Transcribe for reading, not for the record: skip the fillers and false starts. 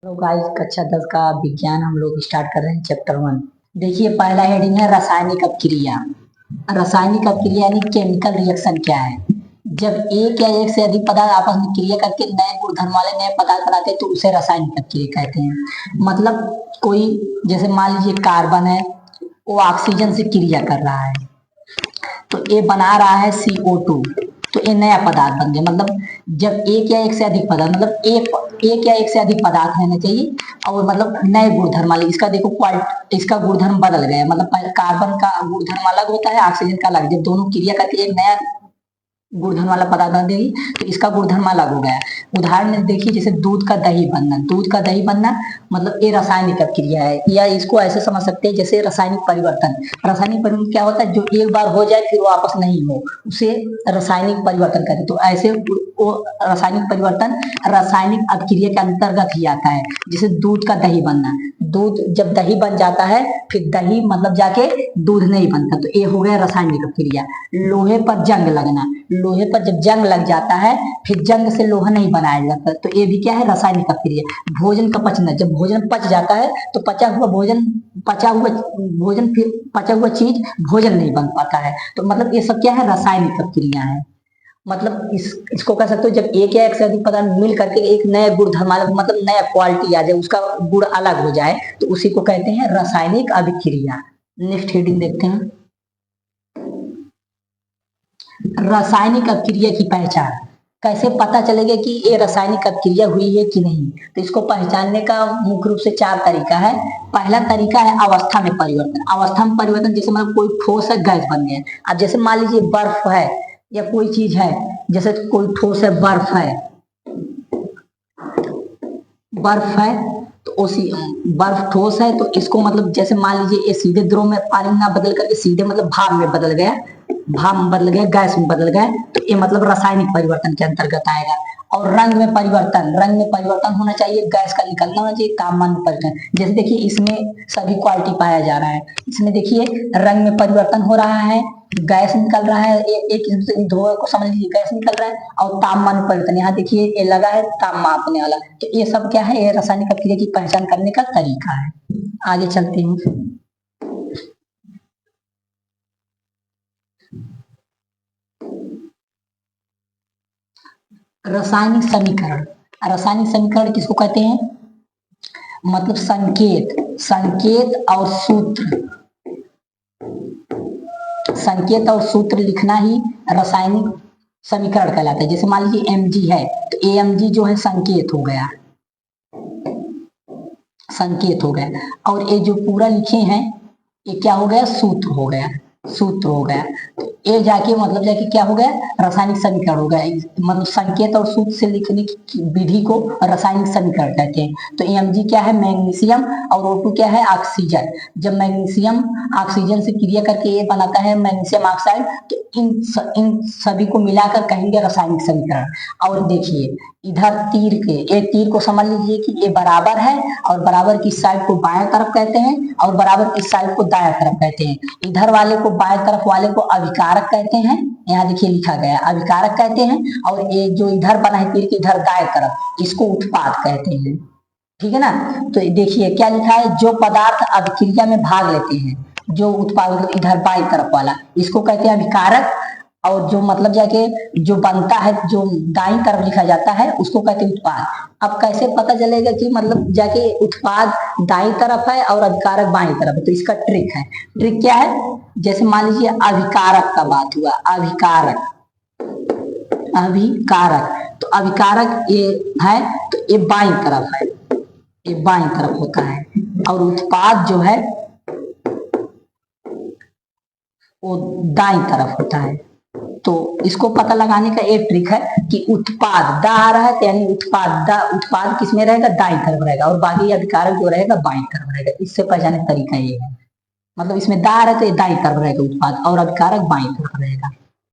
Hello guys, कक्षा 10 का विज्ञान हम लोग स्टार्ट कर रहे हैं चैप्टर 1। देखिए, पहला हेडिंग है रासायनिक अपक्रिया। रासायनिक अपक्रिया यानी केमिकल रिएक्शन क्या है। जब एक या एक से अधिक पदार्थ आपस में क्रिया करके नए गुणधर्म वाले नए पदार्थ बनाते हैं तो उसे रासायनिक अपक्रिया कहते हैं। मतलब कोई, जैसे मान लीजिए कार्बन है, वो ऑक्सीजन से क्रिया कर रहा है तो ये बना रहा है CO2। तो ये नया पदार्थ बन गया। मतलब जब एक या एक से अधिक पदार्थ, मतलब एक या एक से अधिक पदार्थ रहने चाहिए और मतलब नए गुणधर्म वाले। इसका देखो क्वालिटी, इसका गुणधर्म बदल गया। मतलब कार्बन का गुणधर्म अलग होता है, ऑक्सीजन का अलग। जब दोनों क्रिया करके एक नया गुणधर्म वाला पदार्थ बन देगी तो इसका गुणधर्म अलग हो गया। उदाहरण में देखिए, जैसे दूध का दही बनना। दूध का दही बनना मतलब ये रासायनिक अपक्रिया है, या इसको ऐसे समझ सकते हैं जैसे रासायनिक परिवर्तन। रासायनिक परिवर्तन क्या होता है? जो एक बार हो जाए फिर वापस नहीं हो, उसे रासायनिक परिवर्तन कहते हैं। तो ऐसे वो रासायनिक परिवर्तन रासायनिक अपक्रिया के अंतर्गत ही आता है। जैसे दूध का दही बनना, दूध जब दही बन जाता है फिर दही मतलब जाके दूध नहीं बनता, तो ये हो गया रासायनिक अपक्रिया। लोहे पर जंग लगना, लोहे पर जब जंग लग जाता है फिर जंग से लोहा नहीं बनाया जाता, तो ये भी क्या है? रासायनिक अपक्रिया। भोजन का पचना, जब भोजन पच जाता है तो पचा हुआ चीज भोजन नहीं बन पाता है। तो मतलब ये सब क्या है? रासायनिक अपक्रिया है। मतलब इसको कह सकते हो, जब एक या एक से अधिक पदार्थ मिल करके एक नए गुणधर्म, मतलब नया क्वालिटी आ जाए, उसका गुण अलग हो जाए, तो उसी को कहते हैं रासायनिक अभिक्रिया। नेक्स्ट हेडिंग देखते हैं, रासायनिक अपक्रिया की पहचान। कैसे पता चलेगा कि ये रासायनिक अपक्रिया हुई है कि नहीं? तो इसको पहचानने का मुख्य रूप से 4 तरीका है। पहला तरीका है अवस्था में परिवर्तन। अवस्था में परिवर्तन जैसे मतलब कोई ठोस है, गैस बन गया। अब जैसे मान लीजिए बर्फ है या कोई चीज है, जैसे कोई ठोस है, बर्फ है तो उसी बर्फ ठोस है, तो इसको मतलब जैसे मान लीजिए ये सीधे द्रव में पानी ना बदल करके सीधे मतलब भाप में बदल गया, गैस में बदल गया, तो ये मतलब रासायनिक परिवर्तन के अंतर्गत आएगा। और रंग में परिवर्तन होना चाहिए, गैस का निकलना होना चाहिए, तापमान में परिवर्तन। जैसे देखिए, इसमें सभी क्वालिटी पाया जा रहा है। इसमें देखिए रंग में परिवर्तन हो रहा है, गैस निकल रहा है, एक धुआं को समझ लीजिए, गैस निकल रहा है। और तापमान में परिवर्तन, यहाँ देखिए ये लगा है ताप मापने वाला। तो ये सब क्या है? ये रासायनिक अपक्रिया की पहचान करने का तरीका है। आगे चलते हैं, रासायनिक समीकरण। रासायनिक समीकरण किसको कहते हैं? मतलब संकेत और सूत्र लिखना ही रासायनिक समीकरण कहलाता है। जैसे मान लीजिए Mg है तो Amg जो है संकेत हो गया, और ये जो पूरा लिखे हैं ये क्या हो गया? सूत्र हो गया। तो ये जाके मतलब जाके क्या हो गया? रासायनिक समीकरण हो गया। मतलब संकेत और सूत्र से लिखने की विधि को रासायनिक समीकरण कहते हैं। तो Mg क्या है? मैग्नीशियम, और O2 क्या है? ऑक्सीजन। जब मैग्नीशियम ऑक्सीजन से क्रिया करके ये बनाता है मैग्नीशियम ऑक्साइड, तो इन सभी को मिलाकर कहेंगे रासायनिक समीकरण। और देखिए इधर तीर को समझ लीजिए कि ये बराबर है, और बराबर की साइड को बाएं तरफ कहते हैं और बराबर की साइड को दाएं तरफ कहते हैं। इधर वाले को, बाएं तरफ वाले को अभिकारक कहते हैं। यहाँ देखिए लिखा गया है, अभिकारक कहते हैं। और ये जो इधर बना है तीर के इधर दाएं तरफ, इसको उत्पाद कहते हैं। ठीक है ना? तो देखिए क्या लिखा है, जो पदार्थ अभिक्रिया में भाग लेते हैं, जो उत्पाद मतलब इधर बाई तरफ वाला, इसको कहते हैं अभिकारक। और जो मतलब जाके जो बनता है, जो दाई तरफ लिखा जाता है, उसको कहते हैं उत्पाद। अब कैसे पता चलेगा कि मतलब जाके उत्पाद दाई तरफ है और अभिकारक बाई तरफ है? तो इसका ट्रिक क्या है? जैसे मान लीजिए अभिकारक का बात हुआ, अभिकारक तो अभिकारक ये है तो ये बाई तरफ है, ये बाईं तरफ होता है। और उत्पाद जो है वो दाईं तरफ होता है। तो इसको पता लगाने का एक ट्रिक है कि उत्पाद दा आ रहा है तो यानी उत्पाद किस में रहेगा? दाईं तरफ रहेगा, और बाकी अभिकारक जो रहेगा बाईं तरफ रहेगा। इससे पहचाने का तरीका ये है। मतलब इसमें दा आ रहा है तो ये दाईं तरफ रहेगा उत्पाद, और अभिकारक बाईं तरफ रहेगा।